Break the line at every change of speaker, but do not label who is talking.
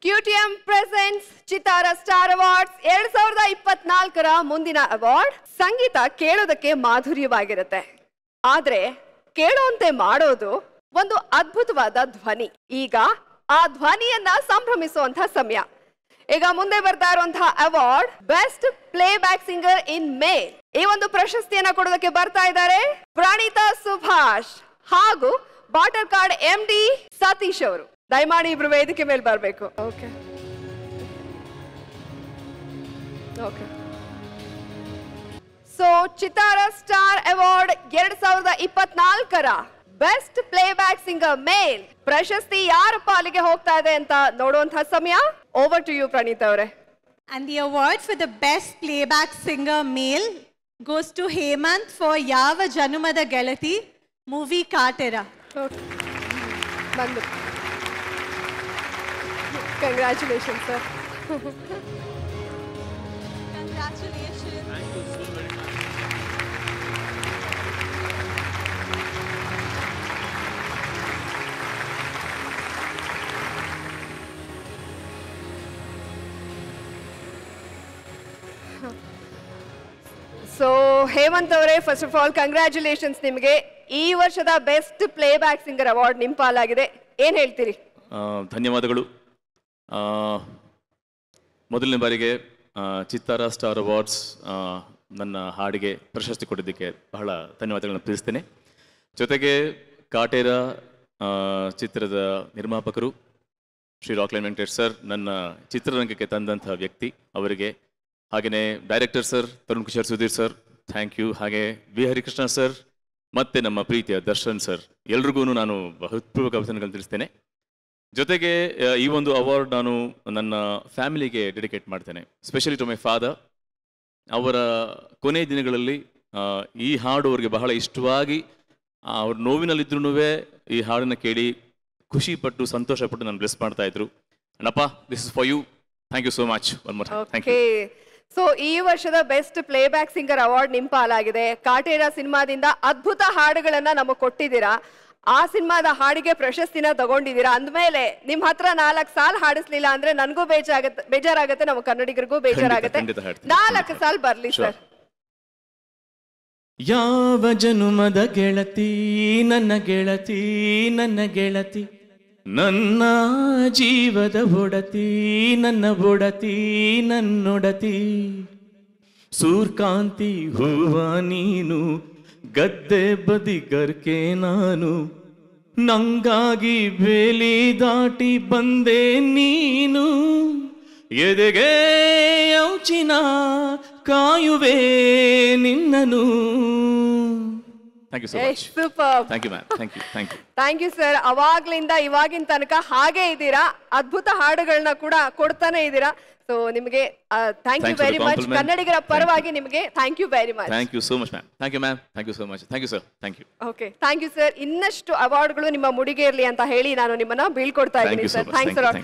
QTM presents ಚಿತ್ತಾರ star awards 2024ರ ಮುಂದಿನ award ಸಂಗೀತ ಕೇಳೋದಕ್ಕೆ ಮಾಧುರ್ಯವಾಗಿರುತ್ತೆ. ಆದ್ರೆ ಕೇಳುವಂತೆ ಮಾಡೋದು ಒಂದು ಅದ್ಭುತವಾದ ಧ್ವನಿ. ಈಗ ಆ ಧ್ವನಿಯನ್ನ ಸಂಭ್ರಮಿಸುವಂತ ಸಮಯ. ಈಗ ಮುಂದೆ ಬರ್ತಾ ಇರುವಂತಹ award best playback singer in male. ಈ ಒಂದು ಪ್ರಶಸ್ತಿಯನ್ನ ಕೊಡೋದಕ್ಕೆ ಬರ್ತಾ ಇದ್ದಾರೆ ಪ್ರಣೀತಾ ಸುಭಾಷ್ ಹಾಗೂ ಬಾಟರ್ ಕಾರ್ಡ್ MD ಸತೀಶ್ ಅವರು. ದಯಮಾಡಿ ಇಬ್ರು ವೇದಿಕೆ ಮೇಲೆ ಬರಬೇಕು. Okay okay. So Chittara star award 2024ರ best playback singer male ಪ್ರಶಸ್ತಿ ಯಾರ ಪಾಲಿಗೆ ಹೋಗ್ತಾ ಇದೆ ಅಂತ ನೋಡುವಂತಹ ಸಮಯ. ಓವರ್ ಟು ಯು ಪ್ರಣೀತಾ ಅವರೇ.
And the award for the best playback singer male goes to Hemant for Yava Janumada Galati movie Katera.
Congratulations sir.
Congratulations.
Thank you so very much.
So Hemanth ಅವರೇ, ಫಸ್ಟ್ ಆಫ್ ಆಲ್ ಕಂಗ್ರ್ಯಾಚುಲೇಷನ್ಸ್ ನಿಮಗೆ. ಈ ವರ್ಷದ best playback singer award ನಿಮ್ಮ ಪಾಲಾಗಿದೆ. ಏನ್ ಹೇಳ್ತೀರಿ?
ಧನ್ಯವಾದಗಳು. ಮೊದಲನೇ ಬಾರಿಗೆ ಚಿತ್ತಾರ ಸ್ಟಾರ್ ಅವಾರ್ಡ್ಸ್ ನನ್ನ ಹಾಡಿಗೆ ಪ್ರಶಸ್ತಿ ಕೊಟ್ಟಿದ್ದಕ್ಕೆ ಬಹಳ ಧನ್ಯವಾದಗಳನ್ನು ತಿಳಿಸ್ತೇನೆ. ಜೊತೆಗೆ ಕಾಟೇರ ಚಿತ್ರದ ನಿರ್ಮಾಪಕರು ಶ್ರೀ ರಾಕ್ಲೈನ್ ವೆಂಕಟೇಶ್ ಸರ್ ನನ್ನ ಚಿತ್ರರಂಗಕ್ಕೆ ತಂದಂತಹ ವ್ಯಕ್ತಿ, ಅವರಿಗೆ, ಹಾಗೆಯೇ director sir Tarun Kishore Sudheer sir, thank you. ಹಾಗೆ ವಿ ಹರಿಕೃಷ್ಣ ಸರ್ ಮತ್ತು ನಮ್ಮ ಪ್ರೀತಿಯ ದರ್ಶನ್ ಸರ್, ಎಲ್ರಿಗೂ ನಾನು ಹೃತ್ಪೂರ್ವಕ ಅಭಿನಂದನೆಗಳನ್ನು ತಿಳಿಸ್ತೇನೆ. ಜೊತೆಗೆ ಈ ಒಂದು ಅವಾರ್ಡ್ ನಾನು ನನ್ನ ಫ್ಯಾಮಿಲಿಗೆ ಡೆಡಿಕೇಟ್ ಮಾಡ್ತೇನೆ, ಸ್ಪೆಷಲಿ ಟು ಮೈ ಫಾದರ್. ಅವರ ಕೊನೆಯ ದಿನಗಳಲ್ಲಿ ಈ ಹಾಡು ಅವರಿಗೆ ಬಹಳ ಇಷ್ಟವಾಗಿ, ಅವ್ರ ನೋವಿನಲ್ಲಿದ್ರೂ ಈ ಹಾಡನ್ನು ಕೇಳಿ ಖುಷಿಪಟ್ಟು ಸಂತೋಷಪಟ್ಟು ನಾನು ಬ್ಲೆಸ್ ಮಾಡ್ತಾ ಇದ್ರು. Annappa, this is for you. Thank you so much. One more thank you.
So ಈ ವರ್ಷದ best playback singer award ನಿಮ್ಮ ಪಾಲಾಗಿದೆ. ಕಾಟೇರ ಸಿನಿಮಾದಿಂದ ಅದ್ಭುತ ಹಾಡುಗಳನ್ನ ನಮಗೆ ಕೊಟ್ಟಿದ್ದೀರಾ. ಆ ಸಿನಿಮಾದ ಹಾಡಿಗೆ ಪ್ರಶಸ್ತಿನ ತಗೊಂಡಿದ್ದೀರಾ ಅಂದಮೇಲೆ ನಿಮ್ಮ ಹತ್ರ 4 ಸಾಲ್ ಹಾಡಿಸ್ಲಿಲ್ಲ ಅಂದ್ರೆ ನನಗೂ ಬೇಜಾರಾಗತ್ತೆ, ನಮ್ಮ ಕನ್ನಡಿಗರಿಗೂ ಬೇಜಾರಾಗತ್ತೆ. 4 ಸಾಲ್ ಬರ್ಲಿ ಸರ್.
ಯಾವ ಜನುಮದ ಗೆಳತಿ ನನ್ನ ಗೆಳತಿ, ನನ್ನ ಗೆಳತಿ, ನನ್ನ ಜೀವದ ಬೊಡತಿ, ನನ್ನ ಬೊಡತಿ, ನನ್ನೊಡತಿ, ಸೂರ್ಕಾಂತಿ ಹೂವ ನೀನು, ಗದ್ದೆ ಬದಿಗರ್ಕೆ ನಾನು, ನಂಗಾಗಿ ಬೇಲಿ ದಾಟಿ ಬಂದೆ ನೀನು, ಎದೆಗೆ ಔಚಿನ ಕಾಯುವೆ ನಿನ್ನನು. Thank you so much.
Super.
Thank you ma'am. Thank you. Thank you.
Thank you sir. ಅವಾಗ್ಲಿಂದ ಇವಾಗಿನ ತನಕ ಹಾಗೆ ಇದ್ದೀರಾ, ಅದ್ಭುತ ಹಾಡುಗಳನ್ನ ಕೂಡ ಕೊಡ್ತಾನೆ ಇದ್ದೀರಾ. ಸೊ ನಿಮಗೆ ಥ್ಯಾಂಕ್ ಯು ವೆರಿ ಮಚ್. ಕನ್ನಡಿಗರ ಪರವಾಗಿ ನಿಮಗೆ thank you very much.
Thank you so much ma'am. Thank you ma'am. Thank you so much. Thank you sir. Thank you.
Okay. Thank you sir. ಇನ್ನಷ್ಟು ಅವಾರ್ಡ್ಗಳು ನಿಮ್ಮ ಮುಡಿಗೆ ಇರಲಿ ಅಂತ ಹೇಳಿ ನಾನು ನಿಮ್ಮನ್ನ ಬೀಳ್ಕೊಡ್ತಾ ಇದ್ದೀನಿ ಸರ್. Thanks a lot.